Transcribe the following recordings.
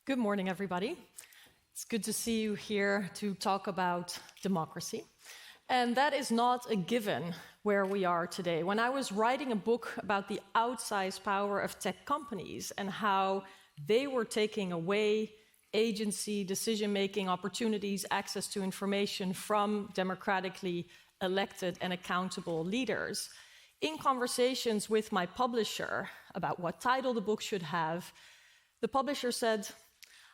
Good morning, everybody. It's good to see you here to talk about democracy. And that is not a given where we are today. When I was writing a book about the outsized power of tech companies and how they were taking away agency, decision-making opportunities, access to information from democratically elected and accountable leaders, in conversations with my publisher about what title the book should have, the publisher said,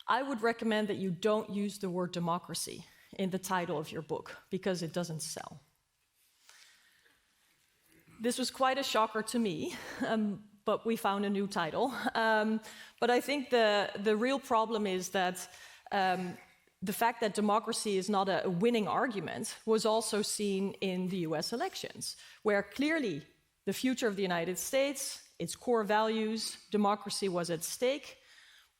I would recommend that you don't use the word democracy in the title of your book because it doesn't sell. This was quite a shocker to me, but we found a new title. But I think the real problem is that the fact that democracy is not a winning argument was also seen in the US elections, where clearly the future of the United States, its core values, democracy was at stake.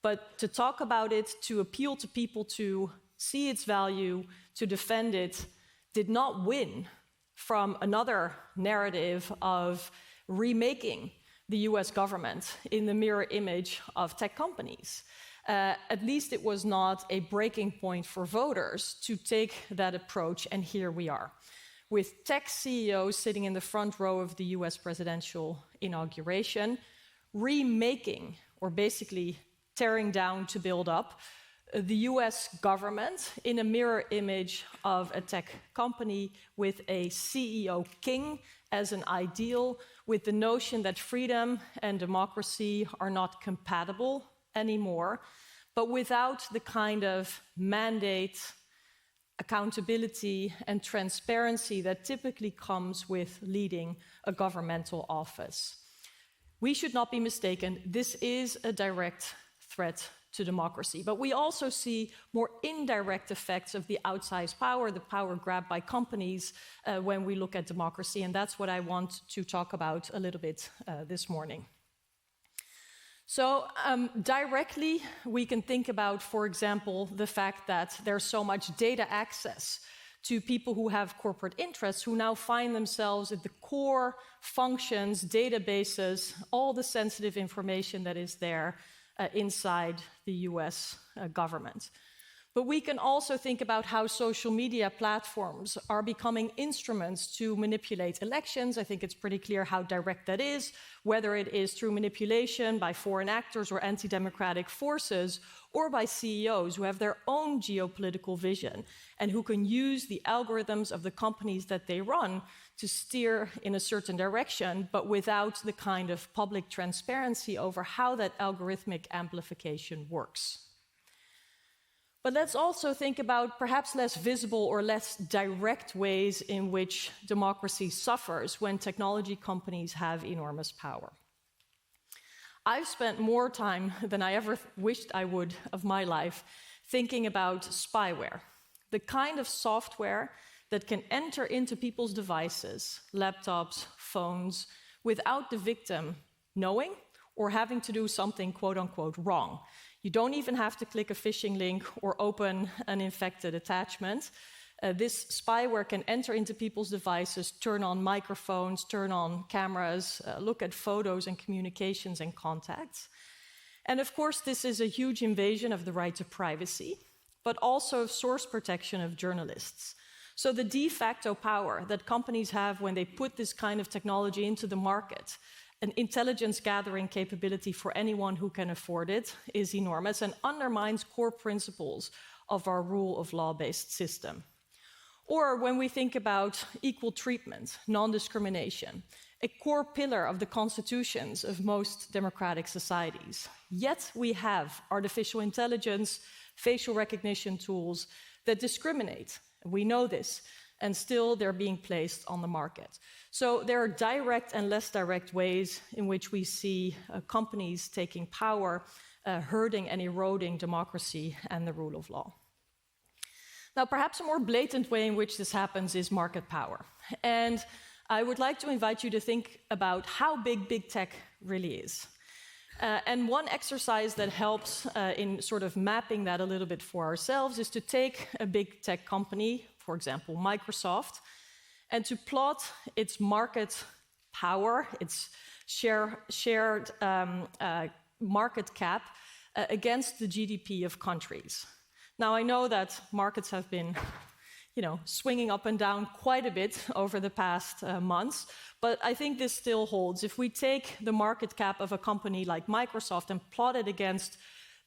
But to talk about it, to appeal to people to see its value, to defend it, did not win from another narrative of remaking the US government in the mirror image of tech companies. At least it was not a breaking point for voters to take that approach, and here we are, with tech CEOs sitting in the front row of the US presidential inauguration, remaking, or basically tearing down to build up, the US government in a mirror image of a tech company with a CEO king as an ideal, with the notion that freedom and democracy are not compatible anymore, but without the kind of mandate, accountability, and transparency that typically comes with leading a governmental office. We should not be mistaken, this is a direct threat to democracy. But we also see more indirect effects of the outsized power, the power grabbed by companies when we look at democracy, and that's what I want to talk about a little bit this morning. So directly, we can think about, for example, the fact that there's so much data access to people who have corporate interests who now find themselves at the core functions, databases, all the sensitive information that is there inside the US government. But we can also think about how social media platforms are becoming instruments to manipulate elections. I think it's pretty clear how direct that is, whether it is through manipulation by foreign actors or anti-democratic forces, or by CEOs who have their own geopolitical vision and who can use the algorithms of the companies that they run to steer in a certain direction, but without the kind of public transparency over how that algorithmic amplification works. But let's also think about perhaps less visible or less direct ways in which democracy suffers when technology companies have enormous power. I've spent more time than I ever wished I would of my life thinking about spyware, the kind of software that can enter into people's devices, laptops, phones, without the victim knowing or having to do something quote-unquote wrong. You don't even have to click a phishing link or open an infected attachment. This spyware can enter into people's devices, turn on microphones, turn on cameras, look at photos and communications and contacts. And of course, this is a huge invasion of the right to privacy, but also of source protection of journalists. So the de facto power that companies have when they put this kind of technology into the market, an intelligence gathering capability for anyone who can afford it, is enormous and undermines core principles of our rule of law-based system. Or when we think about equal treatment, non-discrimination, a core pillar of the constitutions of most democratic societies. Yet we have artificial intelligence, facial recognition tools that discriminate. We know this, and still they're being placed on the market. So there are direct and less direct ways in which we see companies taking power, hurting and eroding democracy and the rule of law. Now, perhaps a more blatant way in which this happens is market power. And I would like to invite you to think about how big tech really is. And one exercise that helps in sort of mapping that a little bit for ourselves is to take a big tech company, for example, Microsoft, and to plot its market power, its shared market cap against the GDP of countries. Now, I know that markets have been swinging up and down quite a bit over the past months, but I think this still holds. If we take the market cap of a company like Microsoft and plot it against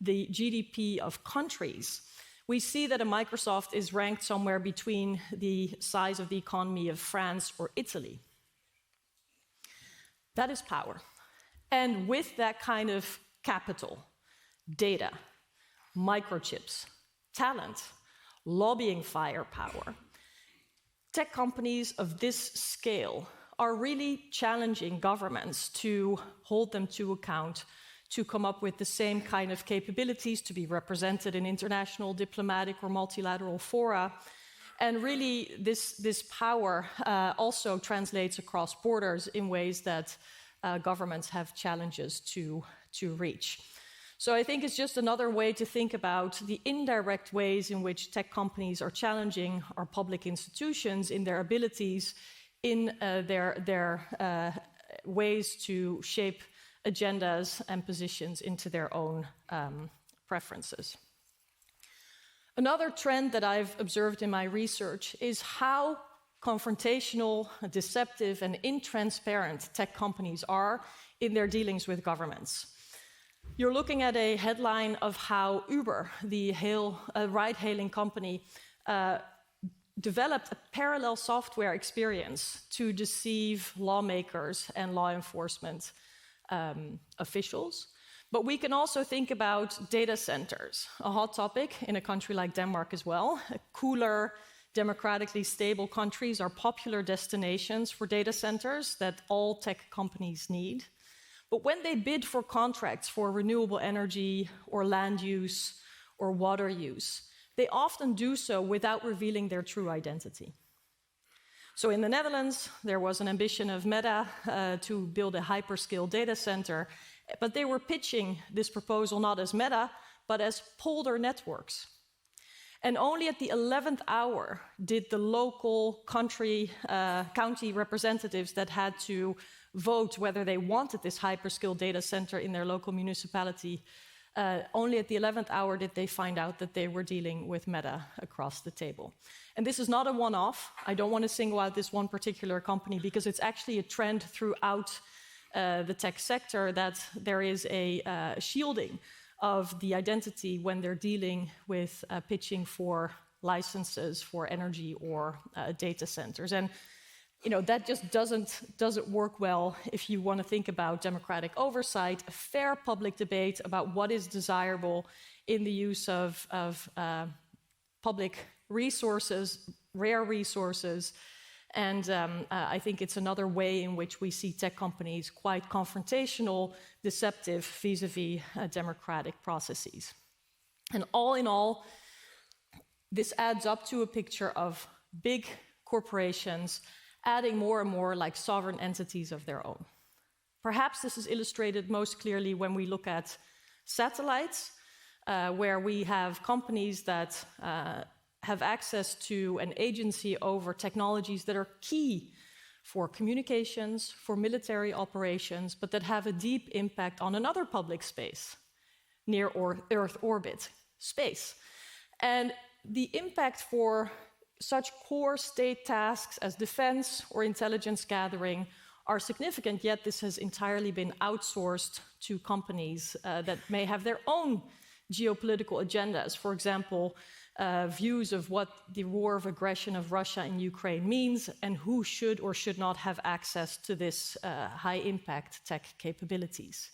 the GDP of countries, we see that a Microsoft is ranked somewhere between the size of the economy of France or Italy. That is power. And with that kind of capital, data, microchips, talent, lobbying firepower, tech companies of this scale are really challenging governments to hold them to account, to come up with the same kind of capabilities to be represented in international, diplomatic, or multilateral fora. And really, this power also translates across borders in ways that governments have challenges to reach. So I think it's just another way to think about the indirect ways in which tech companies are challenging our public institutions in their abilities, in their ways to shape agendas and positions into their own preferences. Another trend that I've observed in my research is how confrontational, deceptive, and intransparent tech companies are in their dealings with governments. You're looking at a headline of how Uber, the ride-hailing company, developed a parallel software experience to deceive lawmakers and law enforcement officials. But we can also think about data centers, a hot topic in a country like Denmark as well. Cooler, democratically stable countries are popular destinations for data centers that all tech companies need. But when they bid for contracts for renewable energy or land use or water use, they often do so without revealing their true identity. So in the Netherlands, there was an ambition of Meta to build a hyperscale data center, but they were pitching this proposal not as Meta, but as Polder Networks. And only at the 11th hour did the local county representatives that had to vote whether they wanted this hyperscale data center in their local municipality, only at the 11th hour did they find out that they were dealing with Meta across the table. And this is not a one-off. I don't want to single out this one particular company because it's actually a trend throughout the tech sector that there is a shielding of the identity when they're dealing with pitching for licenses for energy or data centers. And that just doesn't work well if you want to think about democratic oversight, a fair public debate about what is desirable in the use of public resources, rare resources. And I think it's another way in which we see tech companies quite confrontational, deceptive vis-a-vis democratic processes. And all in all, this adds up to a picture of big corporations adding more and more like sovereign entities of their own. Perhaps this is illustrated most clearly when we look at satellites, where we have companies that have access to an agency over technologies that are key for communications, for military operations, but that have a deep impact on another public space, near Earth orbit, space. And the impact for such core state tasks as defense or intelligence gathering are significant, yet this has entirely been outsourced to companies that may have their own geopolitical agendas. For example, views of what the war of aggression of Russia in Ukraine means and who should or should not have access to this high-impact tech capabilities.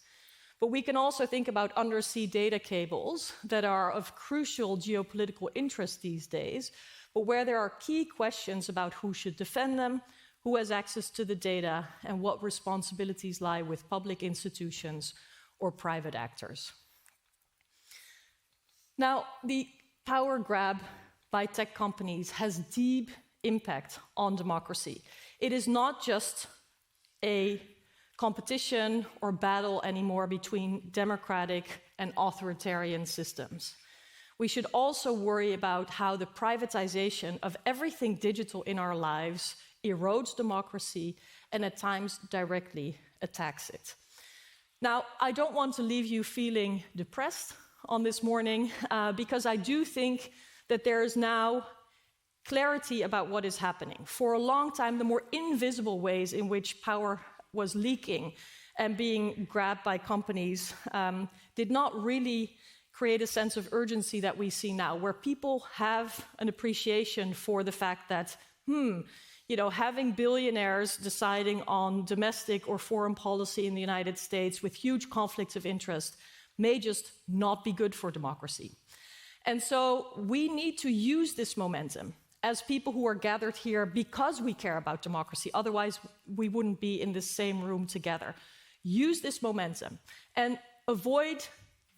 But we can also think about undersea data cables that are of crucial geopolitical interest these days, but where there are key questions about who should defend them, who has access to the data, and what responsibilities lie with public institutions or private actors. Now, the power grab by tech companies has deep impact on democracy. It is not just a competition or battle anymore between democratic and authoritarian systems. We should also worry about how the privatization of everything digital in our lives erodes democracy and at times directly attacks it. Now, I don't want to leave you feeling depressed on this morning because I do think that there is now clarity about what is happening. For a long time, the more invisible ways in which power was leaking and being grabbed by companies did not really create a sense of urgency that we see now, where people have an appreciation for the fact that, having billionaires deciding on domestic or foreign policy in the United States with huge conflicts of interest may just not be good for democracy. And so we need to use this momentum as people who are gathered here because we care about democracy. Otherwise, we wouldn't be in the same room together. Use this momentum and avoid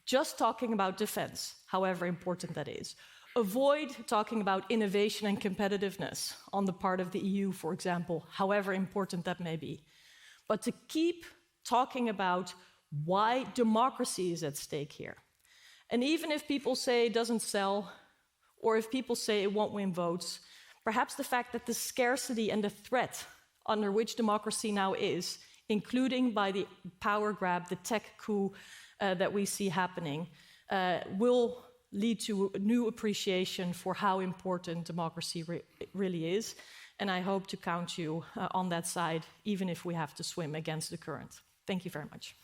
just talking about defense, however important that is. Avoid talking about innovation and competitiveness on the part of the EU, for example, however important that may be. But to keep talking about why democracy is at stake here. And even if people say it doesn't sell, or if people say it won't win votes, perhaps the fact that the scarcity and the threat under which democracy now is, including by the power grab, the tech coup that we see happening, will lead to a new appreciation for how important democracy really is. And I hope to count you on that side, even if we have to swim against the current. Thank you very much.